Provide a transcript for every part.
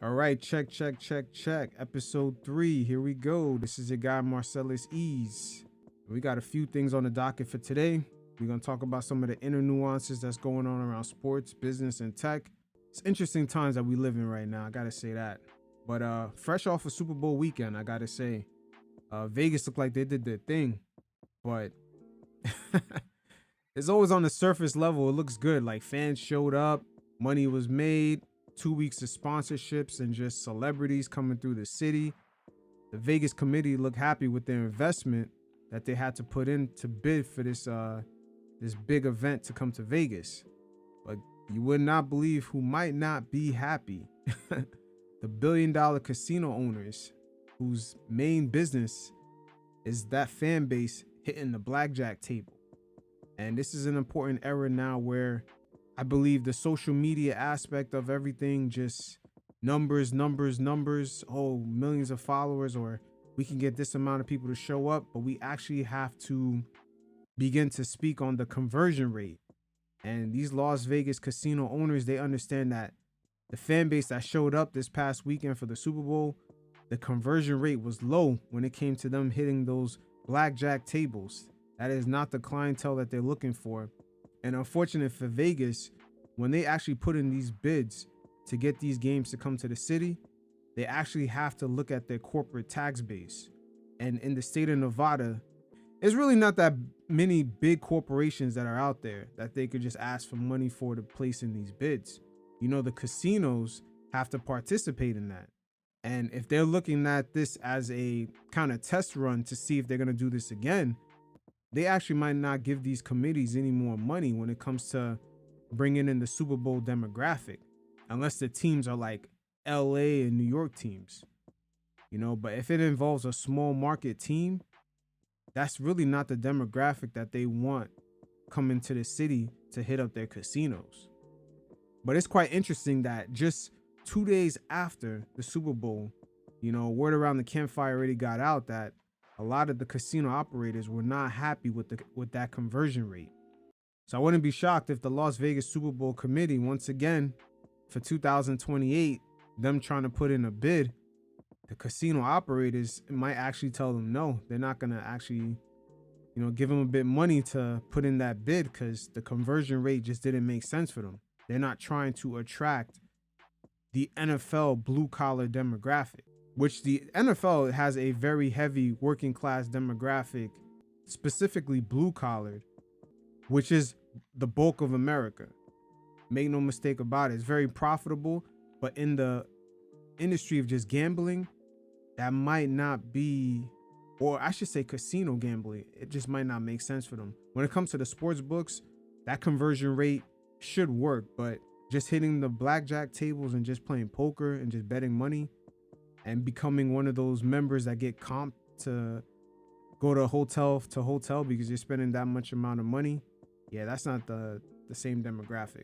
All right, check. Episode 3. Here we go. This is your guy Marcellus Ease. We got a few things on the docket for today. We're gonna talk about some of the inner nuances that's going on around sports, business, and tech. It's interesting times that we live in right now. I gotta say that. But fresh off a Super Bowl weekend, I gotta say, Vegas looked like they did their thing, but it's always on the surface level. It looks good. Like fans showed up, money was made. 2 weeks of sponsorships and just celebrities coming through the city. The Vegas committee looked happy with their investment that they had to put in to bid for this big event to come to Vegas. But you would not believe who might not be happy. The billion-dollar casino owners whose main business is that fan base hitting the blackjack table. And this is an important era now where I believe the social media aspect of everything, just numbers. Oh, millions of followers, or we can get this amount of people to show up, but we actually have to begin to speak on the conversion rate. And these Las Vegas casino owners, they understand that the fan base that showed up this past weekend for the Super Bowl, the conversion rate was low when it came to them hitting those blackjack tables. That is not the clientele that they're looking for. And unfortunate for Vegas, when they actually put in these bids to get these games to come to the city, they actually have to look at their corporate tax base. And in the state of Nevada, there's really not that many big corporations that are out there that they could just ask for money for to place in these bids. You know, the casinos have to participate in that. And if they're looking at this as a kind of test run to see if they're going to do this again, they actually might not give these committees any more money when it comes to bringing in the Super Bowl demographic, unless the teams are like LA and New York teams, you know. But if it involves a small market team, that's really not the demographic that they want coming to the city to hit up their casinos. But it's quite interesting that just 2 days after the Super Bowl, you know, word around the campfire already got out that a lot of the casino operators were not happy with that conversion rate. So I wouldn't be shocked if the Las Vegas Super Bowl committee, once again, for 2028, them trying to put in a bid, the casino operators might actually tell them no. They're not going to actually, give them a bit money to put in that bid because the conversion rate just didn't make sense for them. They're not trying to attract the NFL blue collar demographic, which the NFL has a very heavy working class demographic, specifically blue collared, which is the bulk of America. Make no mistake about it. It's very profitable, but in the industry of just gambling, that might not be, or I should say casino gambling, it just might not make sense for them. When it comes to the sports books, that conversion rate should work, but just hitting the blackjack tables and just playing poker and just betting money and becoming one of those members that get comped to go to hotel because you're spending that much amount of money. Yeah, that's not the same demographic.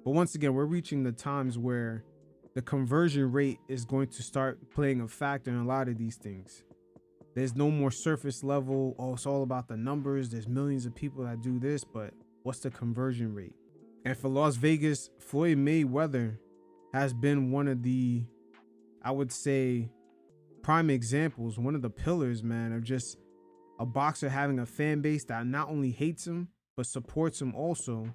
But once again, we're reaching the times where the conversion rate is going to start playing a factor in a lot of these things. There's no more surface level, oh, it's all about the numbers. There's millions of people that do this, but what's the conversion rate? And for Las Vegas, Floyd Mayweather has been one of the, I would say, prime examples, one of the pillars, man, of just a boxer having a fan base that not only hates him, but supports him also.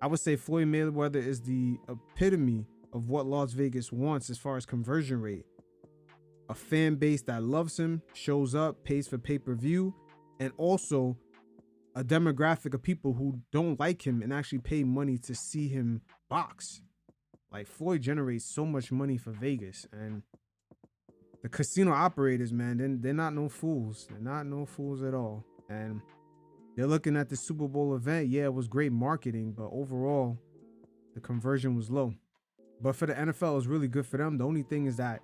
I would say Floyd Mayweather is the epitome of what Las Vegas wants as far as conversion rate. A fan base that loves him, shows up, pays for pay-per-view, and also a demographic of people who don't like him and actually pay money to see him box. Like, Floyd generates so much money for Vegas, and the casino operators, man, they're not no fools. They're not no fools at all. And they're looking at the Super Bowl event. Yeah, it was great marketing, but overall, the conversion was low. But for the NFL, it was really good for them. The only thing is that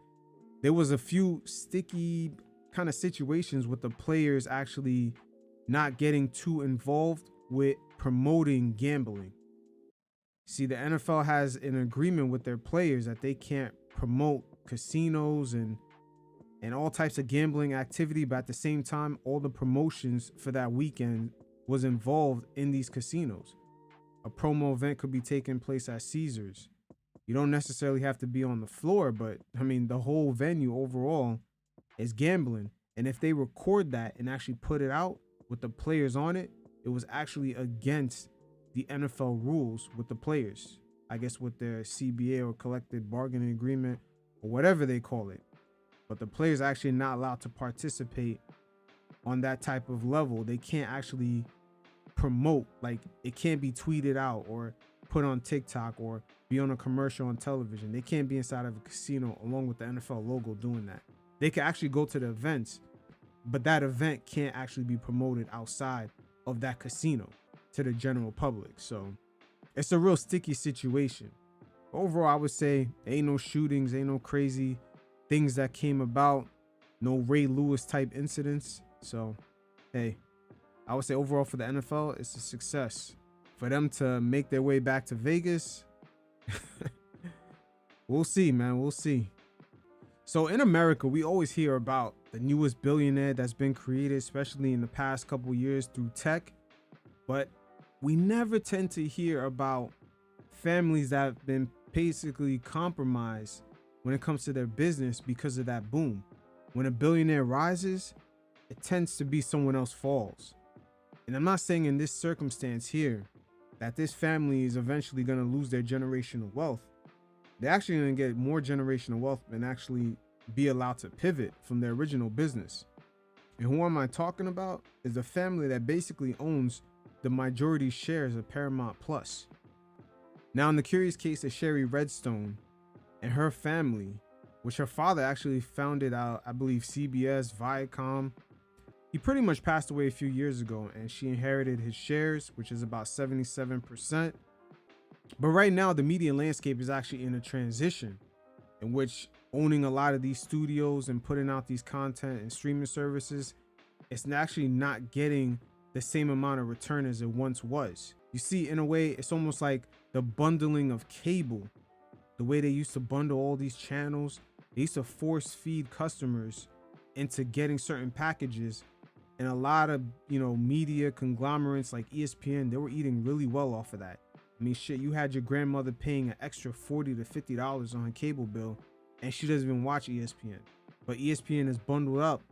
there was a few sticky kind of situations with the players actually not getting too involved with promoting gambling. See, the NFL has an agreement with their players that they can't promote casinos and all types of gambling activity, but at the same time, all the promotions for that weekend was involved in these casinos. A promo event could be taking place at Caesars. You don't necessarily have to be on the floor, but I mean, the whole venue overall is gambling. And if they record that and actually put it out with the players on it, it was actually against the NFL rules with the players. I guess with their CBA or collective bargaining agreement or whatever they call it. But the players are actually not allowed to participate on that type of level. They can't actually promote, like it can't be tweeted out or put on TikTok or be on a commercial on television. They can't be inside of a casino along with the NFL logo doing that. They can actually go to the events, but that event can't actually be promoted outside of that casino to the general public. So it's a real sticky situation. Overall, I would say ain't no shootings, ain't no crazy things that came about, no Ray Lewis type incidents. So, hey, I would say overall for the NFL, it's a success. For them to make their way back to Vegas, we'll see, man. We'll see. So in America, we always hear about the newest billionaire that's been created, especially in the past couple years through tech. But we never tend to hear about families that have been basically compromised when it comes to their business because of that boom. When a billionaire rises, it tends to be someone else falls. And I'm not saying in this circumstance here that this family is eventually going to lose their generational wealth. They're actually going to get more generational wealth and actually be allowed to pivot from their original business. And who am I talking about? Is the family that basically owns the majority shares of Paramount Plus. Now, in the curious case of Shari Redstone and her family, which her father actually founded out, I believe, CBS, Viacom. He pretty much passed away a few years ago, and she inherited his shares, which is about 77%. But right now, the media landscape is actually in a transition in which owning a lot of these studios and putting out these content and streaming services, it's actually not getting the same amount of return as it once was. You see, in a way, it's almost like the bundling of cable. The way they used to bundle all these channels, they used to force feed customers into getting certain packages. And a lot of, media conglomerates like ESPN, they were eating really well off of that. I mean, shit, you had your grandmother paying an extra $40 to $50 on her cable bill, and she doesn't even watch ESPN. But ESPN is bundled up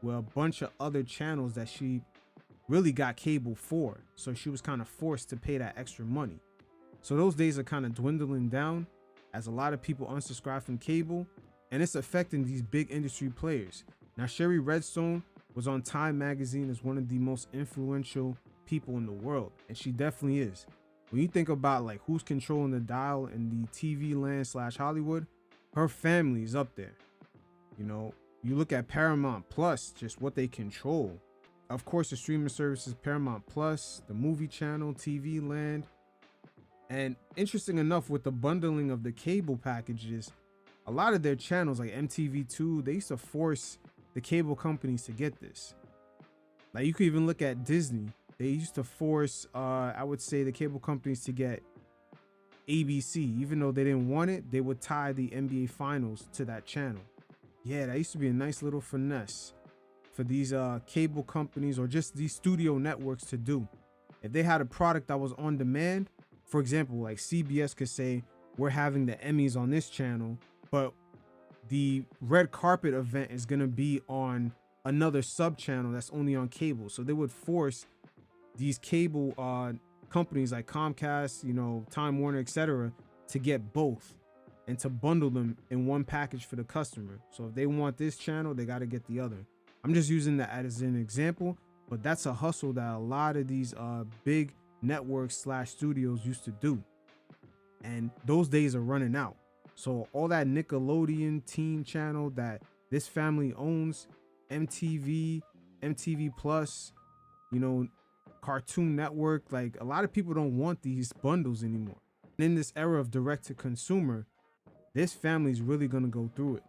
with a bunch of other channels that she really got cable for. So she was kind of forced to pay that extra money. So those days are kind of dwindling down as a lot of people unsubscribe from cable, and it's affecting these big industry players. Now, Shari Redstone was on Time magazine as one of the most influential people in the world, and she definitely is. When you think about like who's controlling the dial in the TV land / Hollywood, her family is up there. You look at Paramount Plus, just what they control. Of course, the streaming services Paramount Plus, the movie channel, TV land. And interesting enough, with the bundling of the cable packages, a lot of their channels like MTV2, they used to force the cable companies to get this. Like you could even look at Disney. They used to force, I would say, the cable companies to get ABC. Even though they didn't want it, they would tie the NBA finals to that channel. Yeah, that used to be a nice little finesse for these cable companies or just these studio networks to do. If they had a product that was on demand, for example, like CBS could say, we're having the Emmys on this channel, but the red carpet event is going to be on another sub channel that's only on cable. So they would force these cable companies like Comcast, Time Warner, etc., to get both and to bundle them in one package for the customer. So if they want this channel, they got to get the other. I'm just using that as an example, but that's a hustle that a lot of these big networks / studios used to do. And those days are running out. So all that Nickelodeon teen channel that this family owns, MTV, MTV Plus, Cartoon Network, like a lot of people don't want these bundles anymore. And in this era of direct to consumer, this family is really going to go through it.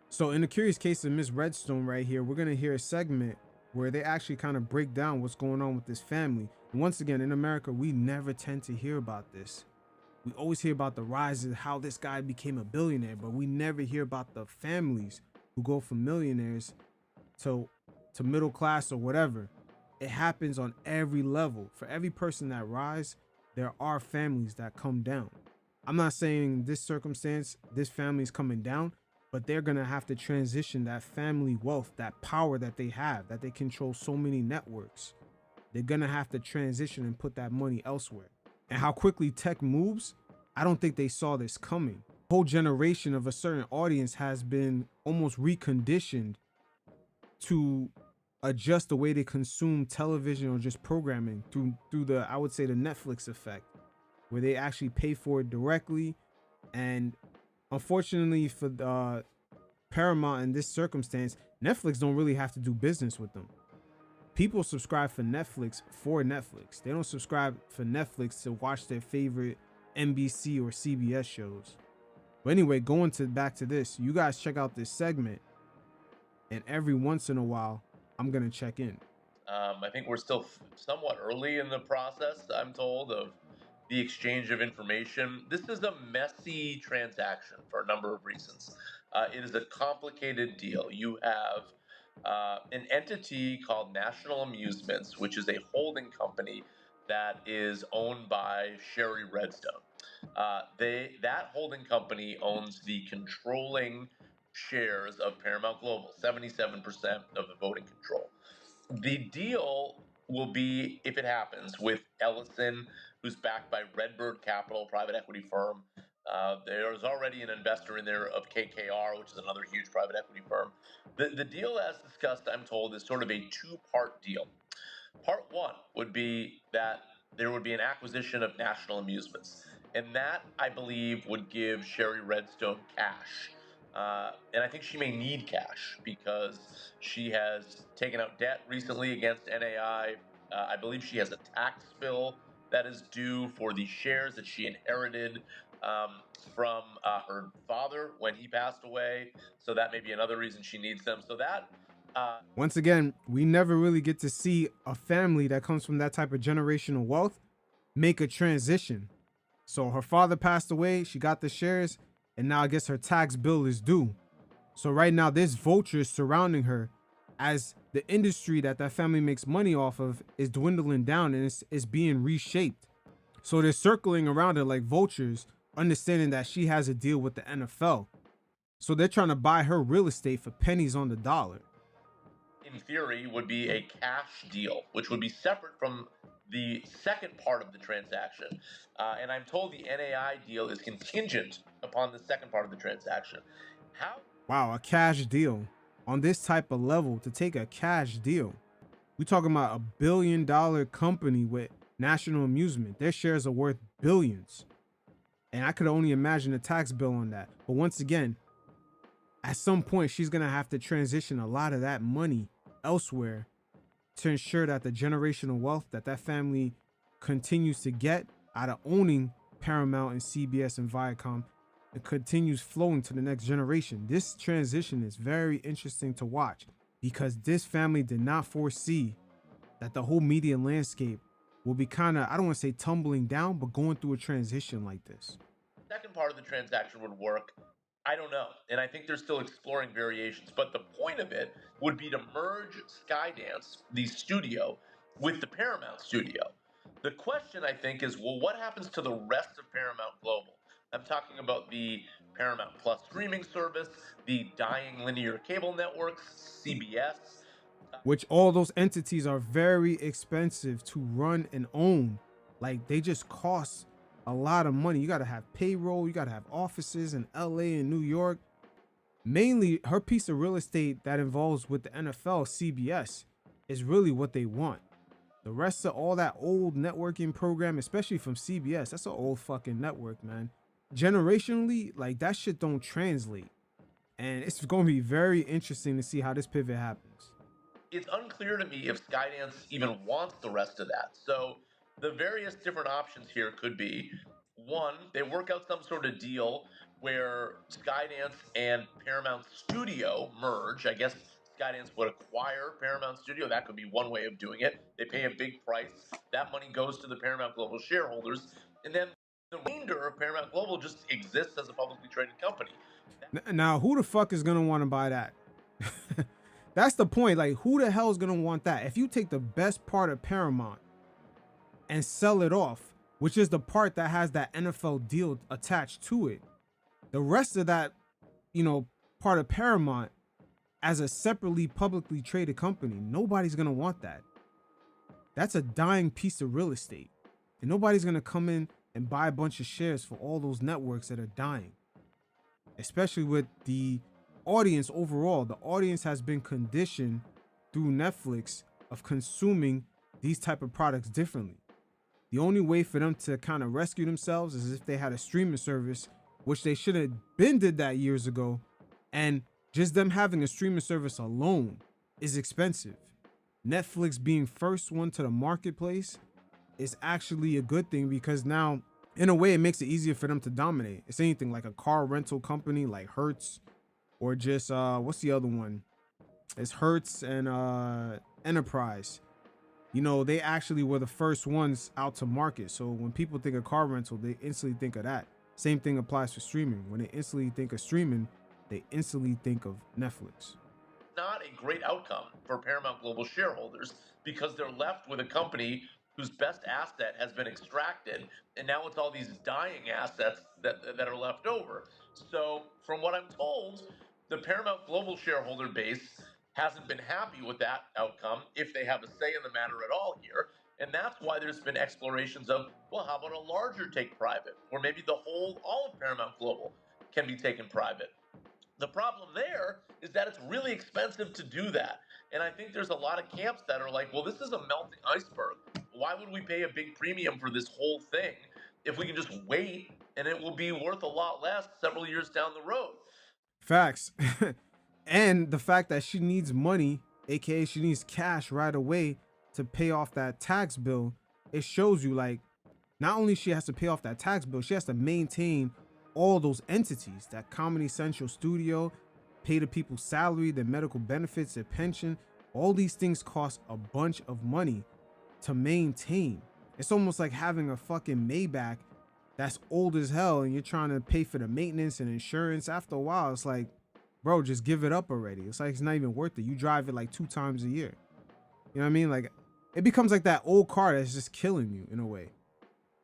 So in the curious case of Miss Redstone right here, we're going to hear a segment where they actually kind of break down what's going on with this family. And once again, in America, we never tend to hear about this. We always hear about the rise of how this guy became a billionaire, but we never hear about the families who go from millionaires to middle class or whatever. It happens on every level. For every person that rise, there are families that come down. I'm not saying this circumstance, this family's coming down, but they're gonna have to transition that family wealth, that power that they have, that they control so many networks. They're gonna have to transition and put that money elsewhere. And how quickly tech moves, I don't think they saw this coming. A whole generation of a certain audience has been almost reconditioned to adjust the way they consume television or just programming through the, I would say, the Netflix effect, where they actually pay for it directly. And unfortunately for Paramount in this circumstance, Netflix don't really have to do business with them. People subscribe for Netflix. They don't subscribe for Netflix to watch their favorite NBC or CBS shows. But anyway, going to back to this, you guys check out this segment, and every once in a while, I'm gonna check in. I think we're still somewhat early in the process, I'm told, of the exchange of information. This is a messy transaction for a number of reasons. It is a complicated deal. You have an entity called National Amusements, which is a holding company that is owned by Shari Redstone. That holding company owns the controlling shares of Paramount Global, 77% of the voting control. The deal will be, if it happens, with Ellison, who's backed by Redbird Capital, private equity firm. There's already an investor in there of KKR, which is another huge private equity firm. The deal, as discussed, I'm told, is sort of a two-part deal. Part one would be that there would be an acquisition of National Amusements, and that, I believe, would give Shari Redstone cash. And I think she may need cash because she has taken out debt recently against NAI. I believe she has a tax bill that is due for the shares that she inherited from her father when he passed away. So that may be another reason she needs them. So that. Once again, we never really get to see a family that comes from that type of generational wealth make a transition. So her father passed away, she got the shares, and now I guess her tax bill is due. So right now there's vultures surrounding her as the industry that family makes money off of is dwindling down and it's being reshaped. So they're circling around her like vultures, understanding that she has a deal with the NFL. So they're trying to buy her real estate for pennies on the dollar. In theory, would be a cash deal, which would be separate from the second part of the transaction. And I'm told the NAI deal is contingent upon the second part of the transaction. How? Wow, a cash deal. On this type of level, to take a cash deal, we talking about $1 billion company with National Amusement. Their shares are worth billions. And I could only imagine a tax bill on that. But once again, at some point, she's going to have to transition a lot of that money elsewhere to ensure that the generational wealth that family continues to get out of owning Paramount and CBS and Viacom, it continues flowing to the next generation. This transition is very interesting to watch because this family did not foresee that the whole media landscape will be kind of, I don't want to say tumbling down, but going through a transition like this. Second part of the transaction would work. I don't know. And I think they're still exploring variations. But the point of it would be to merge Skydance, the studio, with the Paramount studio. The question, I think, is, well, what happens to the rest of Paramount Global? I'm talking about the Paramount Plus streaming service, the dying linear cable networks, CBS. Which all those entities are very expensive to run and own. Like, they just cost a lot of money. You got to have payroll. You got to have offices in LA and New York. Mainly her piece of real estate that involves with the NFL, CBS, is really what they want. The rest of all that old networking program, especially from CBS, that's an old fucking network, man. Generationally, like, that shit don't translate. And it's going to be very interesting to see how this pivot happens. It's unclear to me if Skydance even wants the rest of that. So the various different options here could be, one, they work out some sort of deal where Skydance and Paramount Studio merge. I guess Skydance would acquire Paramount Studio. That could be one way of doing it. They pay a big price. That money goes to the Paramount Global shareholders. And then the remainder of Paramount Global just exists as a publicly traded company. Now, who the fuck is going to want to buy that? That's the point. Like, who the hell is going to want that? If you take the best part of Paramount and sell it off, which is the part that has that NFL deal attached to it. The rest of that, part of Paramount as a separately publicly traded company, nobody's going to want that. That's a dying piece of real estate. And nobody's going to come in and buy a bunch of shares for all those networks that are dying. Especially with the audience overall. The audience has been conditioned through Netflix of consuming these type of products differently. The only way for them to kind of rescue themselves is if they had a streaming service, which they should have been did that years ago. And just them having a streaming service alone is expensive. Netflix being first one to the marketplace is actually a good thing, because now, in a way, it makes it easier for them to dominate. It's anything like a car rental company like Hertz, or just what's the other one? It's Hertz and Enterprise. They actually were the first ones out to market. So when people think of car rental, they instantly think of that. Same thing applies for streaming. When they instantly think of streaming, they instantly think of Netflix. Not a great outcome for Paramount Global shareholders, because they're left with a company whose best asset has been extracted, and now it's all these dying assets that are left over. So from what I'm told, the Paramount Global shareholder base hasn't been happy with that outcome, if they have a say in the matter at all here. And that's why there's been explorations of, well, how about a larger take private? Or maybe all of Paramount Global can be taken private. The problem there is that it's really expensive to do that. And I think there's a lot of camps that are like, well, this is a melting iceberg. Why would we pay a big premium for this whole thing if we can just wait and it will be worth a lot less several years down the road? Facts. And the fact that she needs money, aka she needs cash right away to pay off that tax bill, it shows you, like, not only she has to pay off that tax bill, she has to maintain all those entities, that Comedy Central studio, pay the people's salary, their medical benefits, their pension. All these things cost a bunch of money to maintain. It's almost like having a fucking Maybach that's old as hell and you're trying to pay for the maintenance and insurance. After a while, it's like, bro, just give it up already. It's like, it's not even worth it. You drive it like 2 times a year. You know what I mean? Like, it becomes like that old car that's just killing you in a way.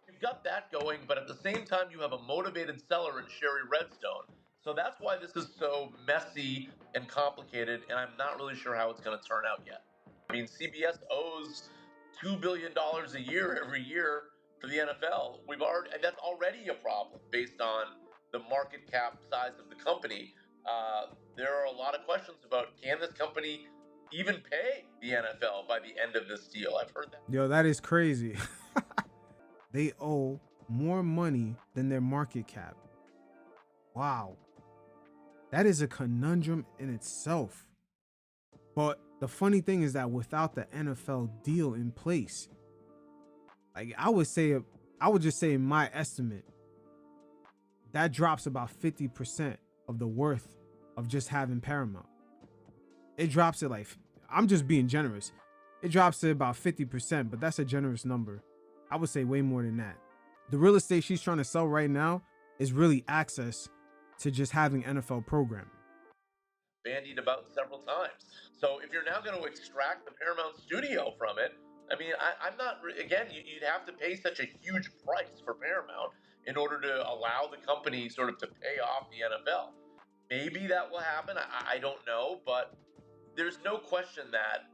You've got that going, but at the same time, you have a motivated seller in Shari Redstone. So that's why this is so messy and complicated, and I'm not really sure how it's going to turn out yet. I mean, CBS owes $2 billion a year every year for the NFL. That's already a problem based on the market cap size of the company. There are a lot of questions about, can this company even pay the NFL by the end of this deal? I've heard that. Yo, that is crazy. They owe more money than their market cap. Wow. That is a conundrum in itself. But the funny thing is that without the NFL deal in place, like I would just say in my estimate, that drops about 50% of the worth of just having Paramount. It drops it like, I'm just being generous. It drops to about 50%, but that's a generous number. I would say way more than that. The real estate she's trying to sell right now is really access to just having NFL programming. Bandied about several times. So if you're now going to extract the Paramount studio from it, I mean, I'm not, again, you'd have to pay such a huge price for Paramount in order to allow the company sort of to pay off the NFL. Maybe that will happen. I don't know, but there's no question that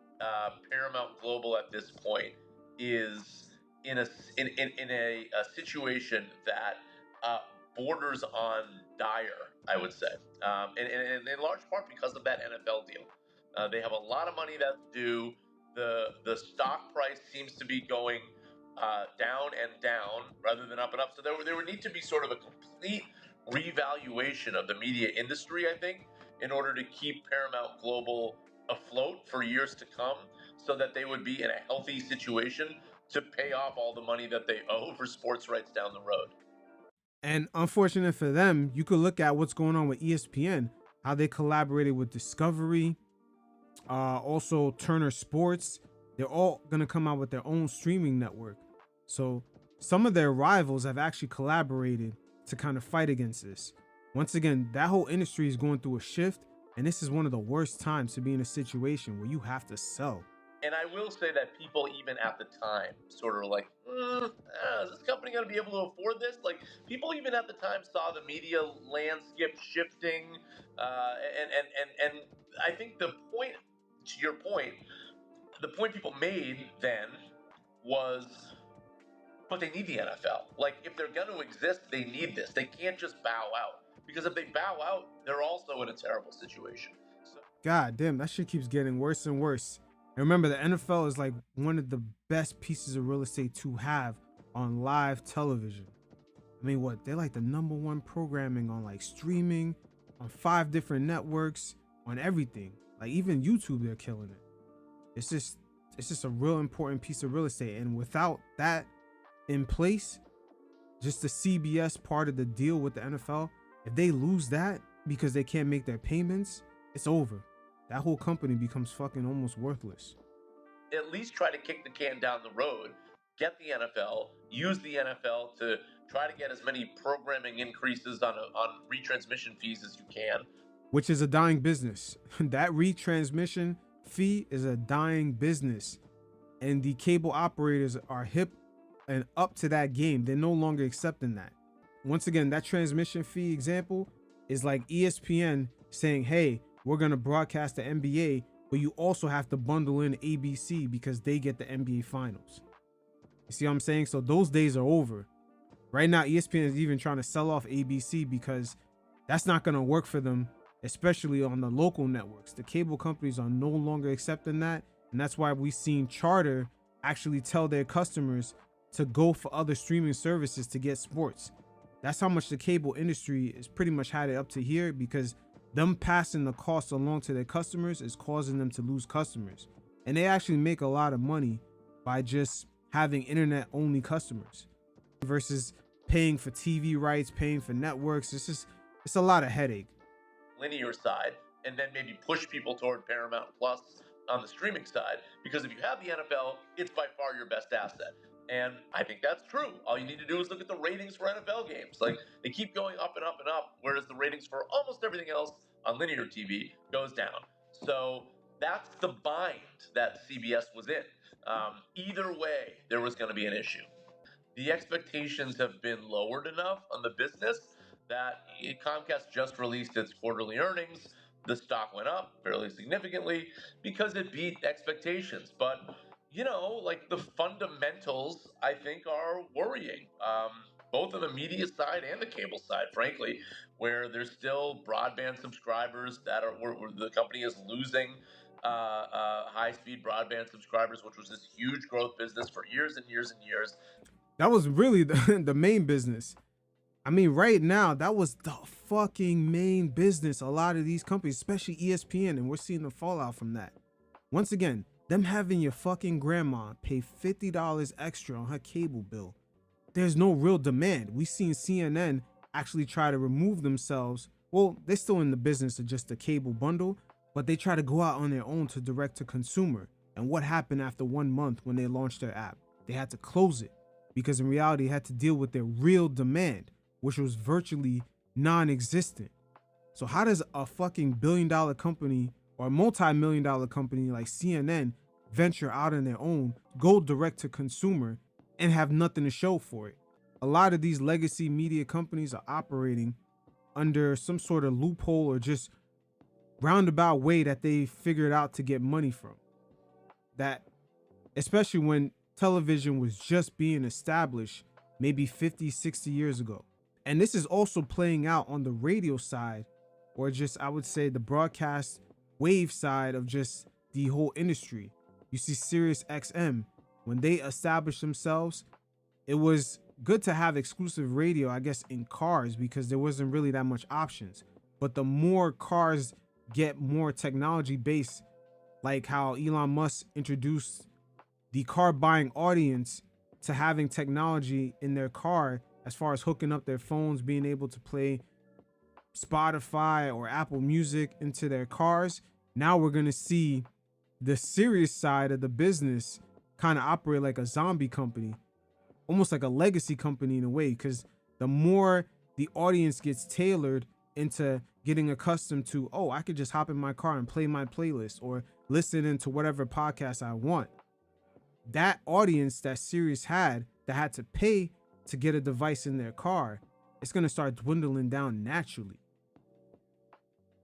Paramount Global at this point is in a situation that borders on dire, I would say, and in large part because of that NFL deal. They have a lot of money that's due. The stock price seems to be going down and down rather than up and up. So there would need to be sort of a complete revaluation of the media industry, I think, in order to keep Paramount Global afloat for years to come, so that they would be in a healthy situation to pay off all the money that they owe for sports rights down the road. And unfortunate for them, you could look at what's going on with ESPN, how they collaborated with Discovery, also Turner Sports. They're all going to come out with their own streaming network. So some of their rivals have actually collaborated to kind of fight against this. Once again, that whole industry is going through a shift, and this is one of the worst times to be in a situation where you have to sell. And I will say that people, even at the time, sort of like, is this company going to be able to afford this? Like, people even at the time saw the media landscape shifting, and I think the point, to your point, the point people made then was, but they need the NFL. Like, if they're going to exist, they need this. They can't just bow out, because if they bow out, they're also in a terrible situation. So, God damn, that shit keeps getting worse and worse. And remember, the NFL is like one of the best pieces of real estate to have on live television. I mean, what? They're like the #1 programming on like streaming, on 5 different networks, on everything. Like even YouTube, they're killing it. It's just a real important piece of real estate. And without that in place, just the CBS part of the deal with the NFL, if they lose that because they can't make their payments, it's over. That whole company becomes fucking almost worthless. at least try to kick the can down the road, get the NFL, use the NFL to try to get as many programming increases on retransmission fees as you can. Which is a dying business. That retransmission fee is a dying business. And the cable operators are hip and up to that game. They're no longer accepting that. Once again, that transmission fee example is like ESPN saying, hey, we're going to broadcast the NBA, but you also have to bundle in ABC because they get the NBA finals. You see what I'm saying? So those days are over. Right now, ESPN is even trying to sell off ABC because that's not going to work for them, especially on the local networks. The cable companies are no longer accepting that. And that's why we've seen Charter actually tell their customers to go for other streaming services to get sports. That's how much the cable industry is pretty much had it up to here, because them passing the cost along to their customers is causing them to lose customers. And they actually make a lot of money by just having internet only customers versus paying for TV rights, paying for networks. It's a lot of headache. Linear side, and then maybe push people toward Paramount Plus on the streaming side, because if you have the NFL, it's by far your best asset. And I think that's true. All you need to do is look at the ratings for NFL games. Like, they keep going up and up and up, whereas the ratings for almost everything else on linear TV goes down. So that's the bind that CBS was in. Either way, there was going to be an issue. The expectations have been lowered enough on the business that Comcast just released its quarterly earnings. The stock went up fairly significantly because it beat expectations. But, like, the fundamentals, I think, are worrying. Both on the media side and the cable side, frankly, where there's still broadband subscribers that are where the company is losing high-speed broadband subscribers, which was this huge growth business for years and years and years. That was really the main business. I mean, right now, that was the fucking main business. A lot of these companies, especially ESPN, and we're seeing the fallout from that. Once again, them having your fucking grandma pay $50 extra on her cable bill. There's no real demand. We've seen CNN actually try to remove themselves. Well, they're still in the business of just a cable bundle, but they try to go out on their own to direct to consumer. And what happened after 1 month when they launched their app? They had to close it because in reality, they had to deal with their real demand, which was virtually non-existent. So how does a fucking billion-dollar company or a multi-million-dollar company like CNN venture out on their own, go direct to consumer, and have nothing to show for it? A lot of these legacy media companies are operating under some sort of loophole or just roundabout way that they figured out to get money from. That, especially when television was just being established maybe 50, 60 years ago. And this is also playing out on the radio side, or just, I would say, the broadcast wave side of just the whole industry. You see Sirius XM, when they established themselves, it was good to have exclusive radio, I guess, in cars because there wasn't really that much options. But the more cars get more technology based, like how Elon Musk introduced the car buying audience to having technology in their car, as far as hooking up their phones, being able to play Spotify or Apple Music into their cars. Now we're going to see the serious side of the business kind of operate like a zombie company, almost like a legacy company in a way, because the more the audience gets tailored into getting accustomed to, oh, I could just hop in my car and play my playlist or listen into whatever podcast I want. That audience that Sirius had that had to pay to get a device in their car, it's going to start dwindling down naturally.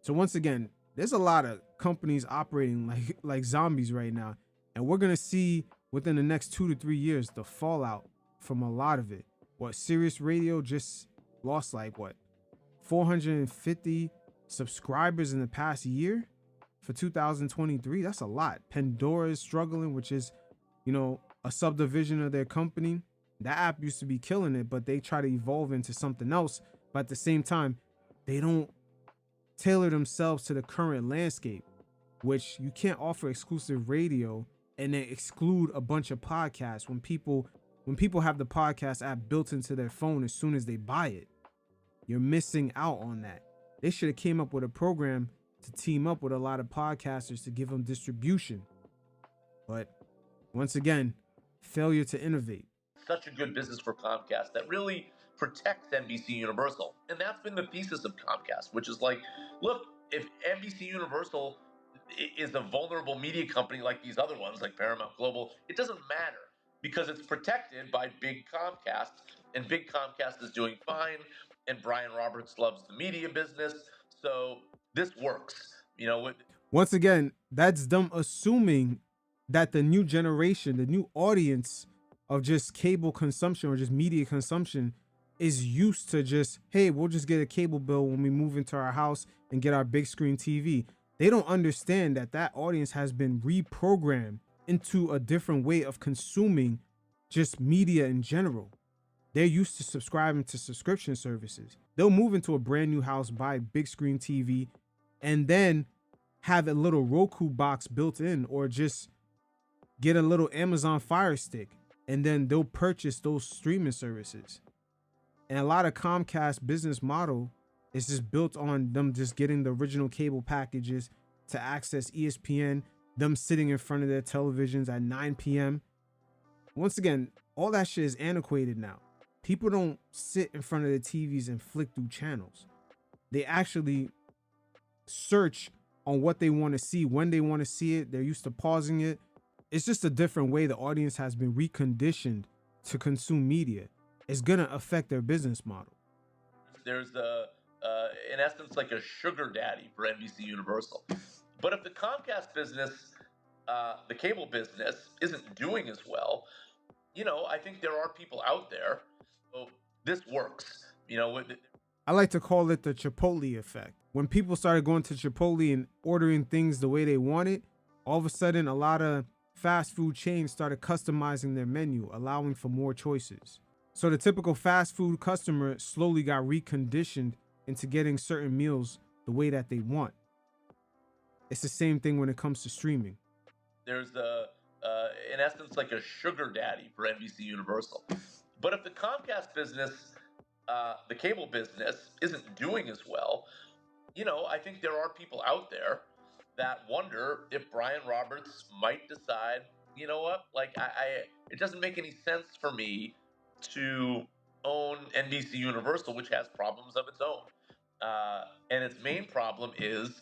So once again, there's a lot of companies operating like zombies right now. And we're going to see within the next 2 to 3 years the fallout from a lot of it. What, Sirius Radio just lost 450 subscribers in the past year for 2023. That's a lot. Pandora is struggling, which is, a subdivision of their company. That app used to be killing it, but they try to evolve into something else. But at the same time, they don't tailor themselves to the current landscape, which you can't offer exclusive radio and then exclude a bunch of podcasts when people have the podcast app built into their phone as soon as they buy it. You're missing out on that. They should have came up with a program to team up with a lot of podcasters to give them distribution. But once again, failure to innovate. Such a good business for Comcast that really protects NBC Universal. And that's been the thesis of Comcast, which is like, look, if NBC Universal is a vulnerable media company like these other ones, like Paramount Global, it doesn't matter because it's protected by big Comcast, and big Comcast is doing fine, and Brian Roberts loves the media business, so this works. Once again, that's them assuming that the new generation, the new audience of just cable consumption or just media consumption is used to just, hey, we'll just get a cable bill when we move into our house and get our big screen TV. They don't understand that audience has been reprogrammed into a different way of consuming just media in general. They're used to subscribing to subscription services. They'll move into a brand new house, buy a big screen TV, and then have a little Roku box built in, or just get a little Amazon Fire Stick, and then they'll purchase those streaming services. And a lot of Comcast business model is just built on them just getting the original cable packages to access ESPN, them sitting in front of their televisions at 9 p.m. Once again, all that shit is antiquated now. People don't sit in front of their TVs and flick through channels. They actually search on what they want to see, when they want to see it. They're used to pausing it. It's just a different way the audience has been reconditioned to consume media. It's going to affect their business model. There's in essence, like a sugar daddy for NBC Universal. But if the Comcast business, the cable business, isn't doing as well, I think there are people out there. So this works. I like to call it the Chipotle effect. When people started going to Chipotle and ordering things the way they wanted, all of a sudden a lot of fast food chains started customizing their menu, allowing for more choices. So the typical fast food customer slowly got reconditioned into getting certain meals the way that they want. It's the same thing when it comes to streaming. There's in essence, like a sugar daddy for NBC Universal. But if the Comcast business, the cable business, isn't doing as well, I think there are people out there that wonder if Brian Roberts might decide, it doesn't make any sense for me to own NBC Universal, which has problems of its own. And its main problem is,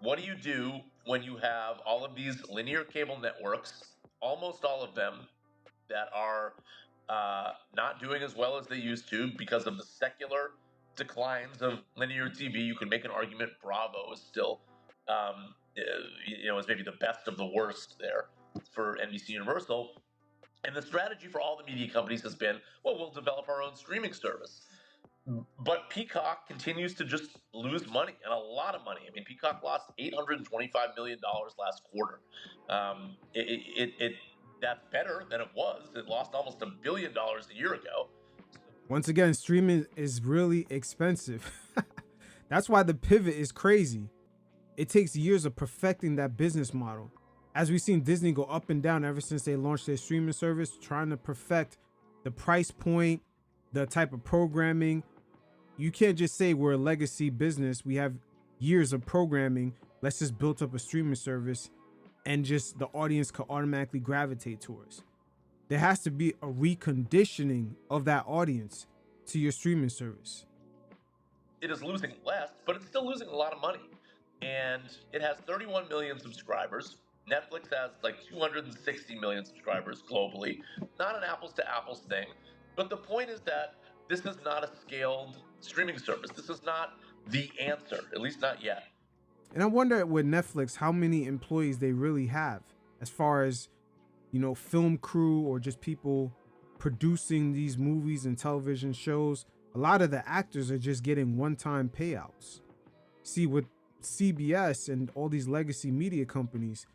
what do you do when you have all of these linear cable networks, almost all of them, that are not doing as well as they used to because of the secular declines of linear TV? You can make an argument Bravo is still, is maybe the best of the worst there for NBC Universal. And the strategy for all the media companies has been, well, we'll develop our own streaming service. But Peacock continues to just lose money, and a lot of money. I mean, Peacock lost $825 million last quarter. That's better than it was. It lost almost $1 billion a year ago. Once again, streaming is really expensive. That's why the pivot is crazy. It takes years of perfecting that business model. As we've seen Disney go up and down ever since they launched their streaming service, trying to perfect the price point, the type of programming. You can't just say we're a legacy business. We have years of programming. Let's just build up a streaming service and just the audience could automatically gravitate towards. There has to be a reconditioning of that audience to your streaming service. it is losing less, but it's still losing a lot of money. And it has 31 million subscribers. Netflix has like 260 million subscribers globally. Not an apples to apples thing. But the point is that this is not a scaled streaming service. This is not the answer, at least not yet. And I wonder with Netflix how many employees they really have as far as, film crew or just people producing these movies and television shows. A lot of the actors are just getting one-time payouts. See, with CBS and all these legacy media companies,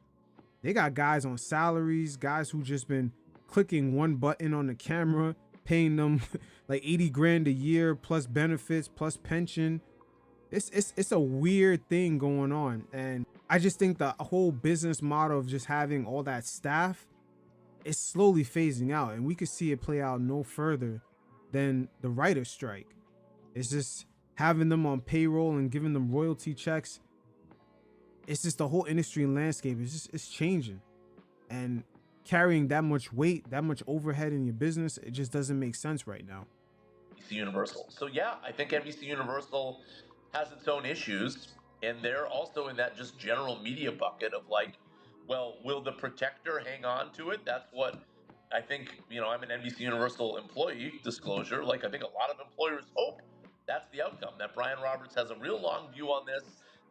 they got guys on salaries, guys who just been clicking one button on the camera, paying them like 80 grand a year plus benefits plus pension. It's a weird thing going on, and I just think the whole business model of just having all that staff is slowly phasing out, and we could see it play out no further than the writer's strike. It's just having them on payroll and giving them royalty checks. It's just the whole industry and landscape it's changing, and carrying that much weight, that much overhead in your business, it just doesn't make sense right now. NBC Universal. So yeah, I think NBC Universal has its own issues, and they're also in that just general media bucket of like, well, will the protector hang on to it? That's what I think. I'm an NBC Universal employee, disclosure. Like, I think a lot of employers hope that's the outcome, that Brian Roberts has a real long view on this,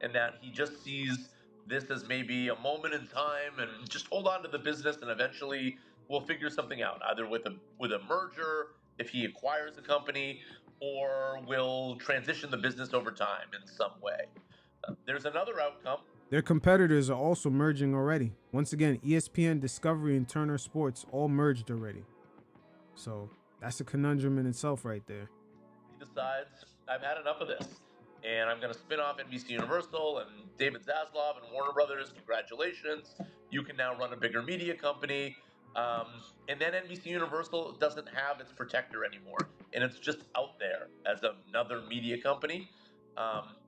and that he just sees this as maybe a moment in time and just hold on to the business, and eventually we'll figure something out, either with a merger if he acquires a company, or will transition the business over time in some way. There's another outcome. Their competitors are also merging already. Once again, ESPN, Discovery, and Turner Sports all merged already. So that's a conundrum in itself right there. He decides, I've had enough of this, and I'm going to spin off NBC Universal and David Zaslav and Warner Brothers. Congratulations. You can now run a bigger media company. And then NBC Universal doesn't have its protector anymore, and it's just out there as another media company.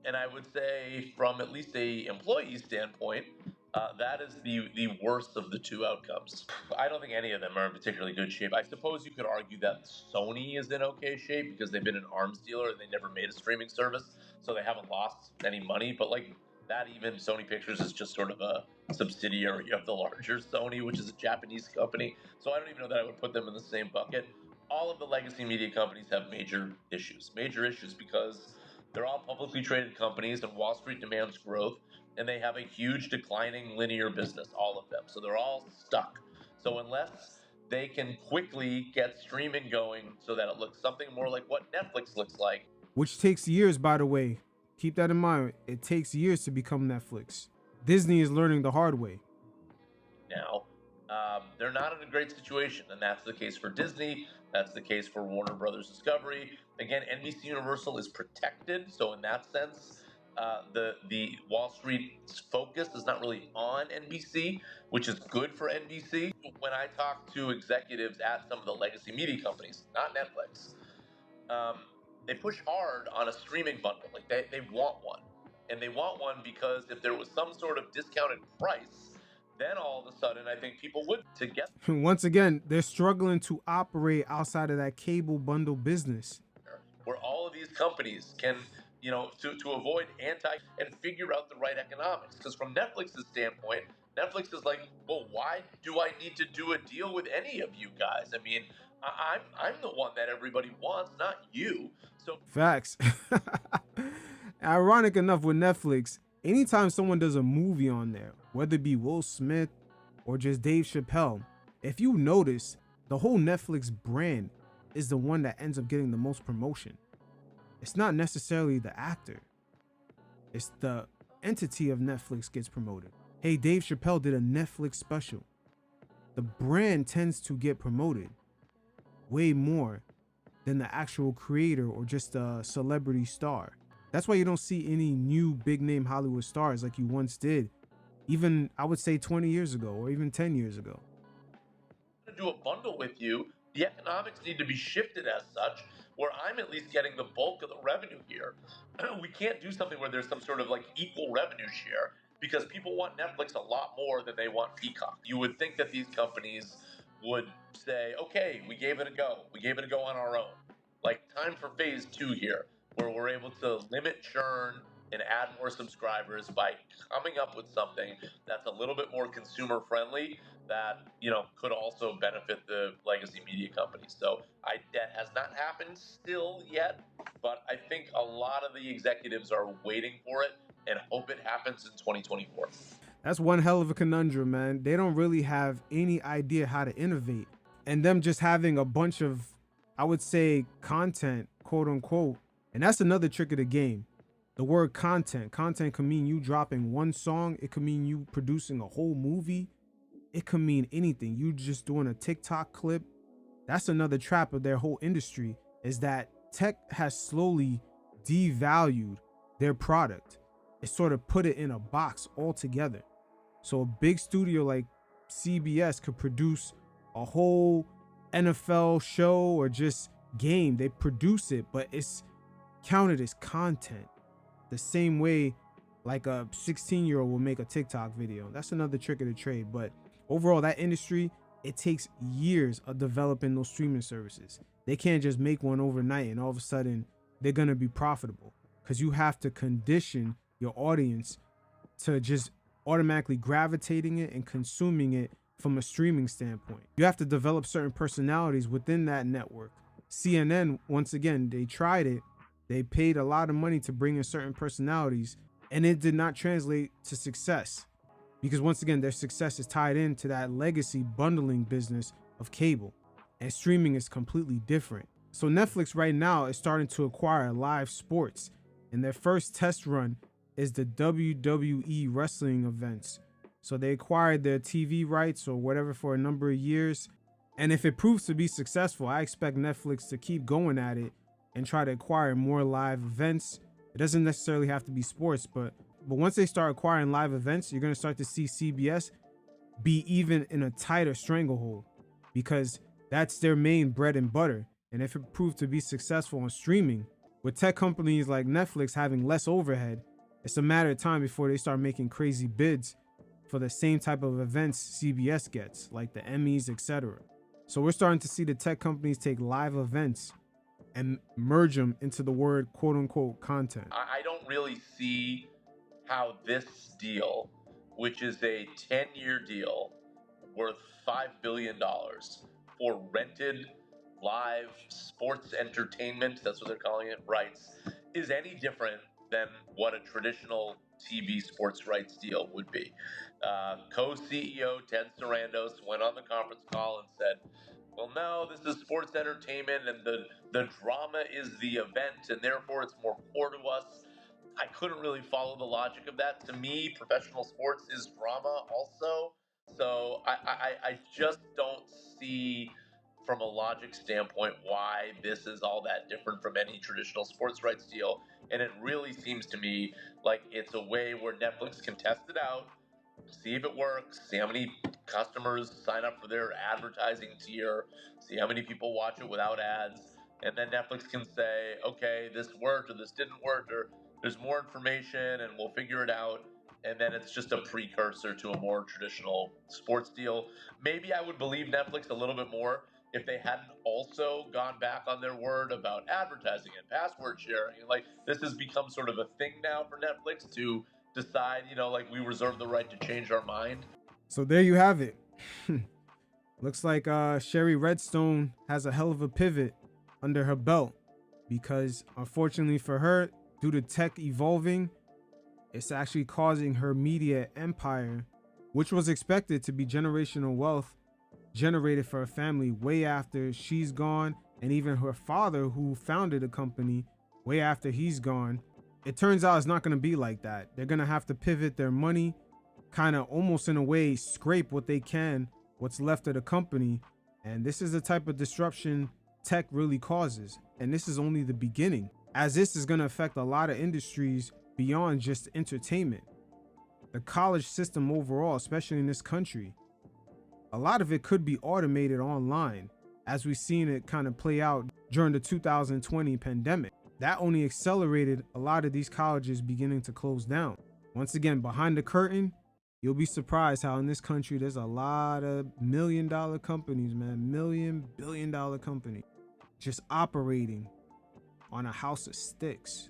And I would say, from at least a employee standpoint, that is the worst of the two outcomes. I don't think any of them are in particularly good shape. I suppose you could argue that Sony is in okay shape because they've been an arms dealer and they never made a streaming service, so they haven't lost any money. But like that, even Sony Pictures is just sort of a subsidiary of the larger Sony, which is a Japanese company. So I don't even know that I would put them in the same bucket. All of the legacy media companies have major issues because they're all publicly traded companies, and Wall Street demands growth, and they have a huge declining linear business, all of them. So they're all stuck. So unless they can quickly get streaming going so that it looks something more like what Netflix looks like. Which takes years, by the way. Keep that in mind. It takes years to become Netflix. Disney is learning the hard way. Now, they're not in a great situation, and that's the case for Disney. That's the case for Warner Brothers Discovery. Again, NBC Universal is protected, so in that sense, the Wall Street's focus is not really on NBC, which is good for NBC. When I talk to executives at some of the legacy media companies, not Netflix, they push hard on a streaming bundle. Like they want one, and they want one because if there was some sort of discounted price, then all of a sudden I think people would to get. Once again, they're struggling to operate outside of that cable bundle business, where all of these companies can, to avoid and figure out the right economics. Because from Netflix's standpoint, Netflix is like, well, why do I need to do a deal with any of you guys? I mean, I'm the one that everybody wants, not you. So facts. Ironic enough with Netflix, anytime someone does a movie on there, whether it be Will Smith or just Dave Chappelle, if you notice, the whole Netflix brand is the one that ends up getting the most promotion. It's not necessarily the actor. It's the entity of Netflix gets promoted. Hey, Dave Chappelle did a Netflix special. The brand tends to get promoted way more than the actual creator or just a celebrity star. That's why you don't see any new big name Hollywood stars like you once did, even I would say 20 years ago or even 10 years ago. To do a bundle with you, the economics need to be shifted as such, where I'm at least getting the bulk of the revenue here. We can't do something where there's some sort of like equal revenue share, because people want Netflix a lot more than they want Peacock. You would think that these companies would say, okay, we gave it a go. We gave it a go on our own. Like, time for phase 2 here. where we're able to limit churn and add more subscribers by coming up with something that's a little bit more consumer friendly that could also benefit the legacy media companies. So that has not happened still yet, but I think a lot of the executives are waiting for it and hope it happens in 2024. That's one hell of a conundrum, man. They don't really have any idea how to innovate. And them just having a bunch of, I would say, content, quote unquote. And that's another trick of the game. The word content. Content can mean you dropping one song. It could mean you producing a whole movie. It could mean anything. You just doing a TikTok clip. That's another trap of their whole industry, is that tech has slowly devalued their product. It sort of put it in a box altogether. So a big studio like CBS could produce a whole NFL show or just game. They produce it, but it's counted as content. The same way like a 16-year-old will make a TikTok video. That's another trick of the trade. But overall, that industry, it takes years of developing those streaming services. They can't just make one overnight and all of a sudden they're going to be profitable, because you have to condition your audience to just automatically gravitating it and consuming it from a streaming standpoint. You have to develop certain personalities within that network. CNN, once again, they tried it. They paid a lot of money to bring in certain personalities, and it did not translate to success, because once again, their success is tied into that legacy bundling business of cable, and streaming is completely different. So Netflix right now is starting to acquire live sports, and their first test run is the WWE wrestling events. So they acquired their TV rights or whatever for a number of years. And if it proves to be successful, I expect Netflix to keep going at it and try to acquire more live events. It doesn't necessarily have to be sports, but once they start acquiring live events, you're going to start to see CBS be even in a tighter stranglehold, because that's their main bread and butter. And if it proved to be successful on streaming, with tech companies like Netflix having less overhead, it's a matter of time before they start making crazy bids for the same type of events CBS gets, like the Emmys, etc. So we're starting to see the tech companies take live events and merge them into the word quote unquote content. I don't really see how this deal, which is a 10-year deal worth $5 billion for rented live sports entertainment, that's what they're calling it, rights, is any different than what a traditional TV sports rights deal would be. Co-CEO Ted Sarandos went on the conference call and said, well, no, this is sports entertainment and the drama is the event and therefore it's more core to us. I couldn't really follow the logic of that. To me, professional sports is drama also. So I just don't see from a logic standpoint why this is all that different from any traditional sports rights deal. And it really seems to me like it's a way where Netflix can test it out, see if it works, see how many customers sign up for their advertising tier, see how many people watch it without ads, and then Netflix can say, okay, this worked or this didn't work, or there's more information and we'll figure it out. And then it's just a precursor to a more traditional sports deal. Maybe I would believe Netflix a little bit more if they hadn't also gone back on their word about advertising and password sharing. Like, this has become sort of a thing now for Netflix to decide, like we reserve the right to change our mind. So there you have it. Looks like Shari Redstone has a hell of a pivot under her belt, because unfortunately for her, due to tech evolving, it's actually causing her media empire, which was expected to be generational wealth generated for her family way after she's gone, and even her father, who founded the company, way after he's gone. It turns out it's not going to be like that. They're going to have to pivot their money, kind of almost in a way scrape what they can, what's left of the company. And this is the type of disruption tech really causes. And this is only the beginning, as this is going to affect a lot of industries beyond just entertainment. The college system overall, especially in this country, a lot of it could be automated online, as we've seen it kind of play out during the 2020 pandemic. That only accelerated a lot of these colleges beginning to close down. Once again, behind the curtain, you'll be surprised how in this country there's a lot of million-dollar companies, man, billion-dollar companies just operating on a house of sticks.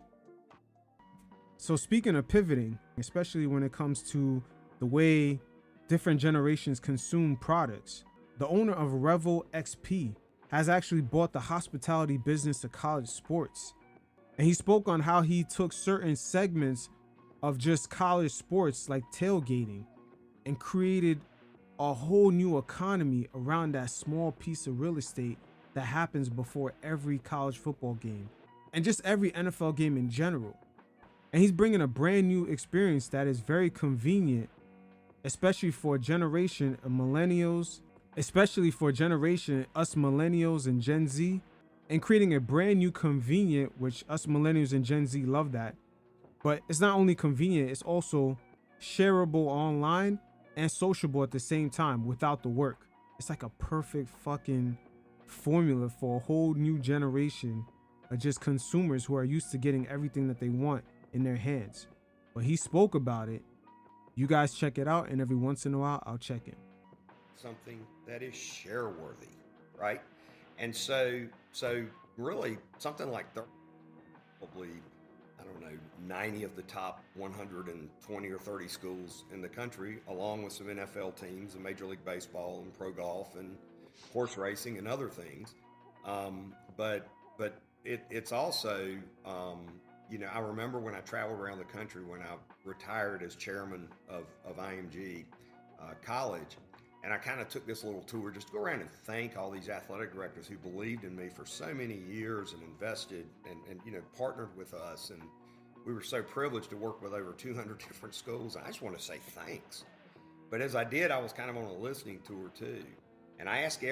So speaking of pivoting, especially when it comes to the way different generations consume products, the owner of Revel XP has actually bought the hospitality business to college sports. And he spoke on how he took certain segments of just college sports like tailgating and created a whole new economy around that small piece of real estate that happens before every college football game and just every NFL game in general. And he's bringing a brand new experience that is very convenient, especially for a generation of millennials, us millennials and Gen Z, and creating a brand new convenient, which us millennials and Gen Z love that. But it's not only convenient, it's also shareable online and sociable at the same time without the work. It's like a perfect fucking formula for a whole new generation of just consumers who are used to getting everything that they want in their hands. But he spoke about it. You guys check it out, and every once in a while, I'll check in. Something that is share worthy, right? And so really something like probably, I don't know, 90 of the top 120 or 30 schools in the country, along with some NFL teams and Major League Baseball and pro golf and horse racing and other things. But it's also, I remember when I traveled around the country when I retired as chairman of IMG College, and I kind of took this little tour just to go around and thank all these athletic directors who believed in me for so many years and invested and partnered with us. And we were so privileged to work with over 200 different schools. I just want to say thanks. But as I did, I was kind of on a listening tour too. And I ask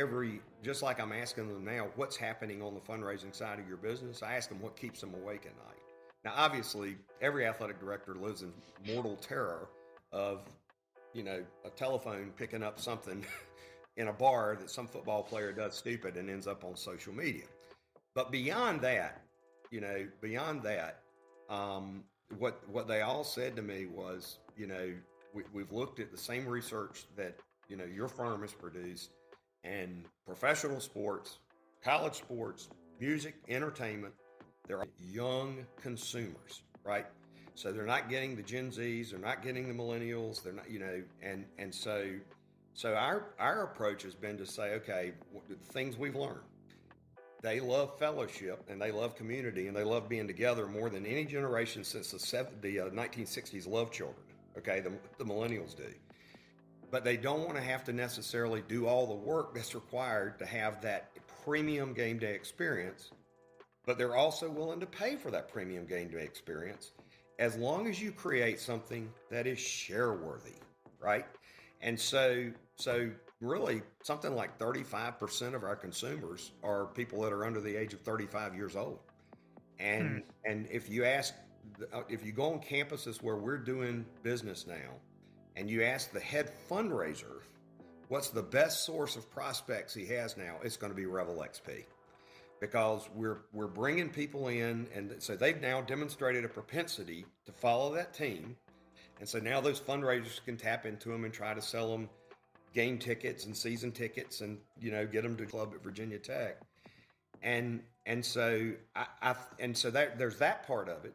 just like I'm asking them now, what's happening on the fundraising side of your business? I ask them what keeps them awake at night. Now, obviously, every athletic director lives in mortal terror of, a telephone picking up something in a bar that some football player does stupid and ends up on social media. But beyond that, what they all said to me was, we've looked at the same research that, your firm has produced, and professional sports, college sports, music, entertainment, they're young consumers, right? So they're not getting the Gen Zs, they're not getting the millennials, they're not, and so our approach has been to say, okay, the things we've learned. They love fellowship and they love community and they love being together more than any generation since the 1960s loved children. Okay, the millennials do. But they don't want to have to necessarily do all the work that's required to have that premium game day experience, but they're also willing to pay for that premium game day experience as long as you create something that is share worthy, right? And so really something like 35% of our consumers are people that are under the age of 35 years old. And if you go on campuses where we're doing business now, and you ask the head fundraiser, what's the best source of prospects he has now, it's going to be Revel XP. Because we're bringing people in, and so they've now demonstrated a propensity to follow that team. And so now those fundraisers can tap into them and try to sell them game tickets and season tickets and, get them to club at Virginia Tech. And so there's that part of it.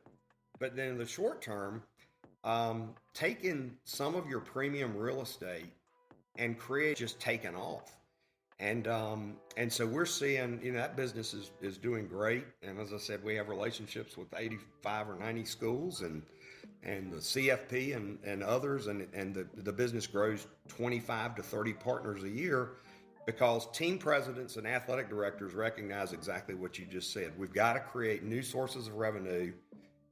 But then in the short term, taking some of your premium real estate and just taking off. And so we're seeing, that business is doing great. And as I said, we have relationships with 85 or 90 schools and the CFP and others. And the business grows 25 to 30 partners a year because team presidents and athletic directors recognize exactly what you just said. We've got to create new sources of revenue.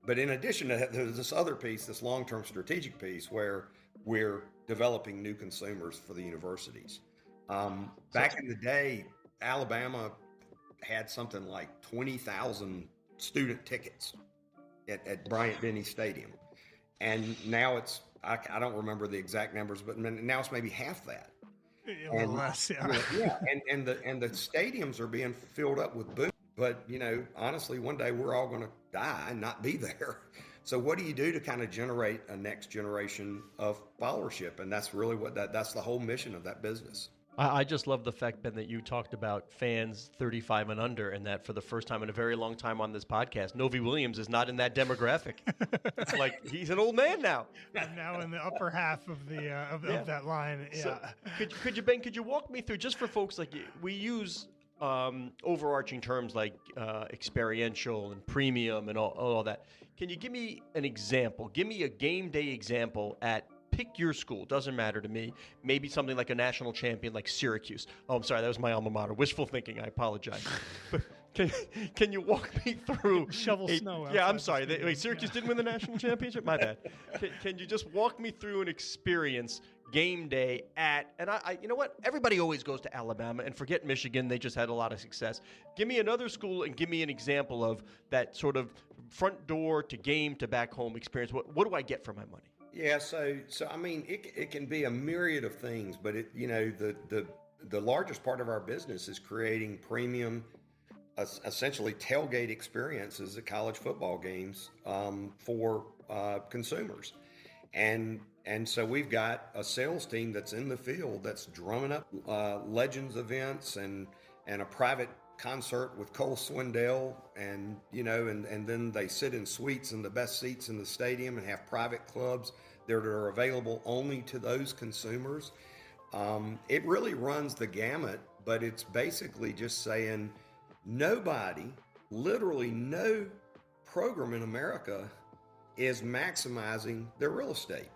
But in addition to that, there's this other piece, this long-term strategic piece where we're developing new consumers for the universities. Back in the day, Alabama had something like 20,000 student tickets at Bryant-Denny Stadium. And now I don't remember the exact numbers, but now it's maybe half that. And less, yeah. And the stadiums are being filled up with booths. But, honestly, one day we're all going to die and not be there. So what do you do to kind of generate a next generation of followership? And that's really that's the whole mission of that business. I just love the fact, Ben, that you talked about fans 35 and under, and that for the first time in a very long time on this podcast, Novi Williams is not in that demographic. Like, he's an old man now. I'm now in the upper half of the of that line. Yeah. So could you, Ben, could you walk me through, just for folks, like, we use overarching terms like experiential and premium and all that. Can you give me an example? Give me a game day example at pick your school. Doesn't matter to me. Maybe something like a national champion like Syracuse. Oh, I'm sorry. That was my alma mater. Wishful thinking. I apologize. But can you walk me through? Shovel snow. Yeah, I'm sorry. Wait, Syracuse didn't win the national championship? My bad. Can you just walk me through an experience game day at, and I you know what? Everybody always goes to Alabama, and forget Michigan. They just had a lot of success. Give me another school and give me an example of that sort of front door to game to back home experience. What do I get for my money? Yeah, so I mean, it can be a myriad of things, but the largest part of our business is creating premium, essentially tailgate experiences at college football games for consumers, and so we've got a sales team that's in the field that's drumming up Legends events and a private concert with Cole Swindell, and then they sit in suites in the best seats in the stadium and have private clubs that are available only to those consumers. It really runs the gamut, but it's basically just saying literally no program in America is maximizing their real estate.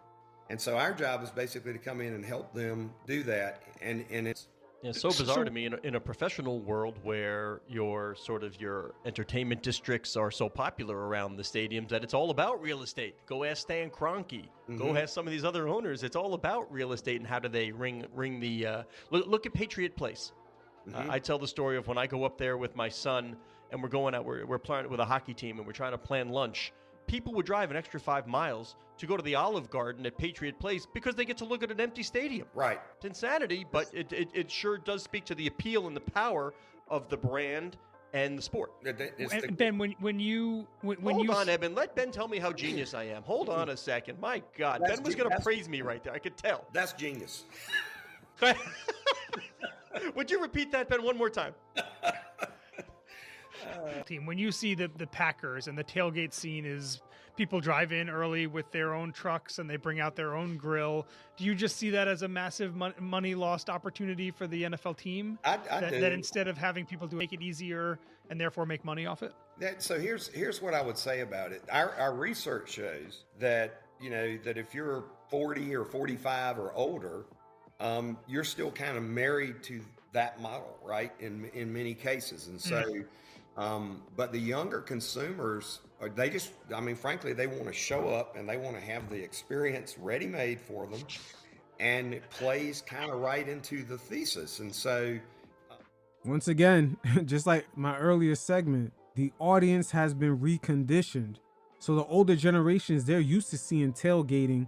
And so our job is basically to come in and help them do that. And it's so bizarre to me in a professional world where your entertainment districts are so popular around the stadiums that it's all about real estate. Go ask Stan Kroenke. Mm-hmm. Go ask some of these other owners. It's all about real estate and how do they ring the look at Patriot Place. Mm-hmm. I tell the story of when I go up there with my son and we're going out. We're playing with a hockey team and we're trying to plan lunch. People would drive an extra 5 miles to go to the Olive Garden at Patriot Place because they get to look at an empty stadium. Right. It's insanity, but it sure does speak to the appeal and the power of the brand and the sport. Ben, when you hold on, Eben. Let Ben tell me how genius I am. Hold on a second. My God, Ben was going to praise me right there. I could tell. That's genius. Would you repeat that, Ben, one more time? Team, when you see the Packers and the tailgate scene is people drive in early with their own trucks and they bring out their own grill, do you just see that as a massive money lost opportunity for the NFL team? I do. That instead of having people make it easier and therefore make money off it? So here's what I would say about it. Our research shows that that if you're 40 or 45 or older, you're still kind of married to that model, right? In many cases, and so. But the younger consumers, frankly, they want to show up and they want to have the experience ready-made for them, and it plays kind of right into the thesis. And so, once again, just like my earlier segment, the audience has been reconditioned. So the older generations, they're used to seeing tailgating,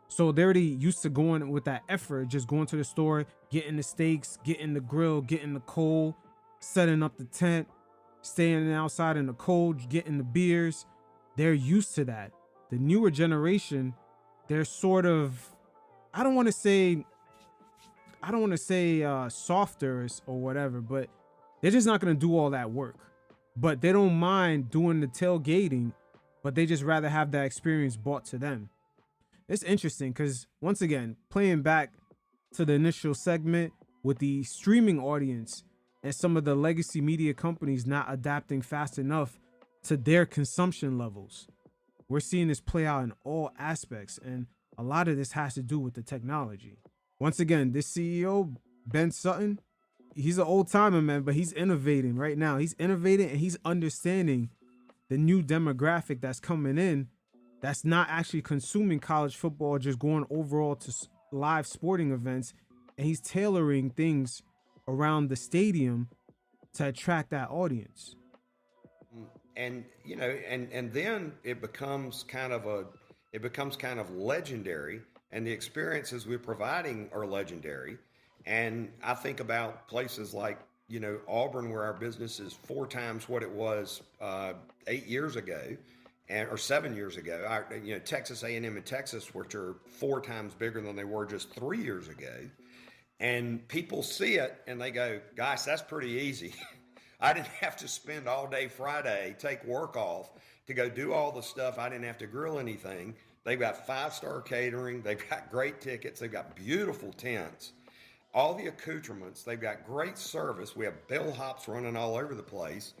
so they're already used to going with that effort, just going to the store, getting the steaks, getting the grill, getting the coal, setting up the tent, staying outside in the cold, getting the beers. They're used to that. The newer generation, they're sort of, I don't want to say softer or whatever, but they're just not going to do all that work. But they don't mind doing the tailgating, but they just rather have that experience brought to them. It's interesting because, once again, playing back to the initial segment with the streaming audience, and some of the legacy media companies not adapting fast enough to their consumption levels. We're seeing this play out in all aspects, and a lot of this has to do with the technology. Once again, this CEO, Ben Sutton, he's an old timer, man, but he's innovating right now. He's innovating and he's understanding the new demographic that's coming in that's not actually consuming college football, just going overall to live sporting events, and he's tailoring things around the stadium to attract that audience. And and then it becomes kind of legendary, and the experiences we're providing are legendary. And I think about places like Auburn, where our business is 4 times what it was 8 years ago, or 7 years ago. Texas A&M in Texas, which are 4 times bigger than they were just 3 years ago. And people see it and they go, "Guys, that's pretty easy." I didn't have to spend all day Friday, take work off to go do all the stuff. I didn't have to grill anything. They've got 5-star catering. They've got great tickets. They've got beautiful tents, all the accoutrements. They've got great service. We have bellhops running all over the place.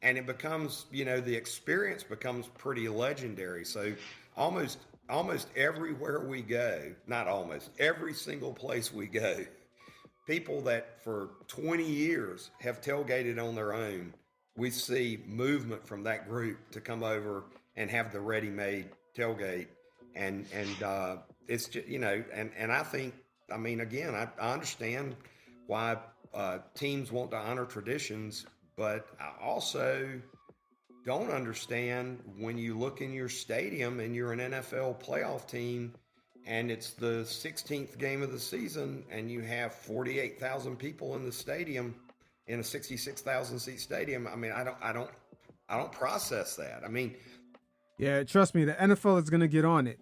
And it becomes, the experience becomes pretty legendary. So almost everywhere we go, not almost, every single place we go, people that for 20 years have tailgated on their own, we see movement from that group to come over and have the ready-made tailgate. And it's just, and I think, again, I understand why teams want to honor traditions, but I also don't understand when you look in your stadium and you're an NFL playoff team and it's the 16th game of the season and you have 48,000 people in the stadium in a 66,000 seat stadium. I don't process that. Yeah, trust me, the NFL is gonna get on it.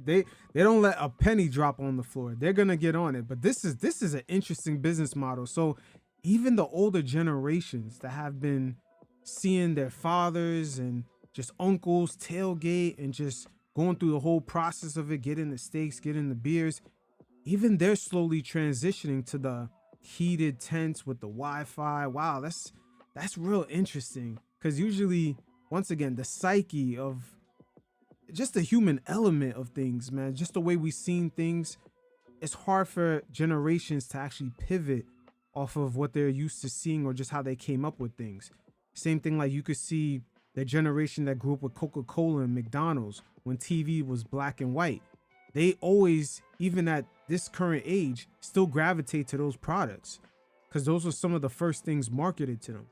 They don't let a penny drop on the floor. They're gonna get on it. But this is an interesting business model. So even the older generations that have been seeing their fathers and just uncles tailgate and just going through the whole process of it, getting the steaks, getting the beers, even they're slowly transitioning to the heated tents with the Wi-Fi. Wow, that's real interesting. Because usually, once again, the psyche of just the human element of things, man, just the way we've seen things, it's hard for generations to actually pivot off of what they're used to seeing or just how they came up with things. Same thing, like you could see the generation that grew up with Coca-Cola and McDonald's when TV was black and white. They always, even at this current age, still gravitate to those products because those were some of the first things marketed to them.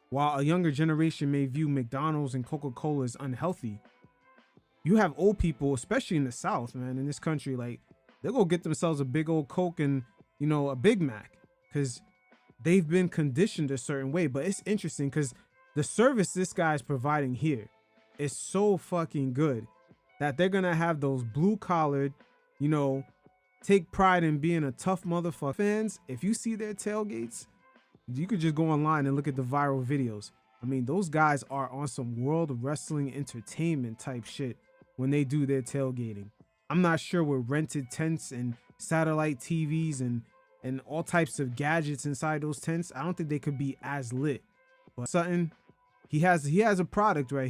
While a younger generation may view McDonald's and Coca-Cola as unhealthy, you have old people, especially in the South, man, in this country, like they'll go get themselves a big old Coke and, a Big Mac because they've been conditioned a certain way. But it's interesting because the service this guy is providing here is so fucking good that they're going to have those blue collared, take pride in being a tough motherfucker fans. If you see their tailgates, you could just go online and look at the viral videos. Those guys are on some World Wrestling Entertainment type shit when they do their tailgating. I'm not sure with rented tents and satellite TVs and all types of gadgets inside those tents, I don't think they could be as lit. But Sutton, he has a product right here.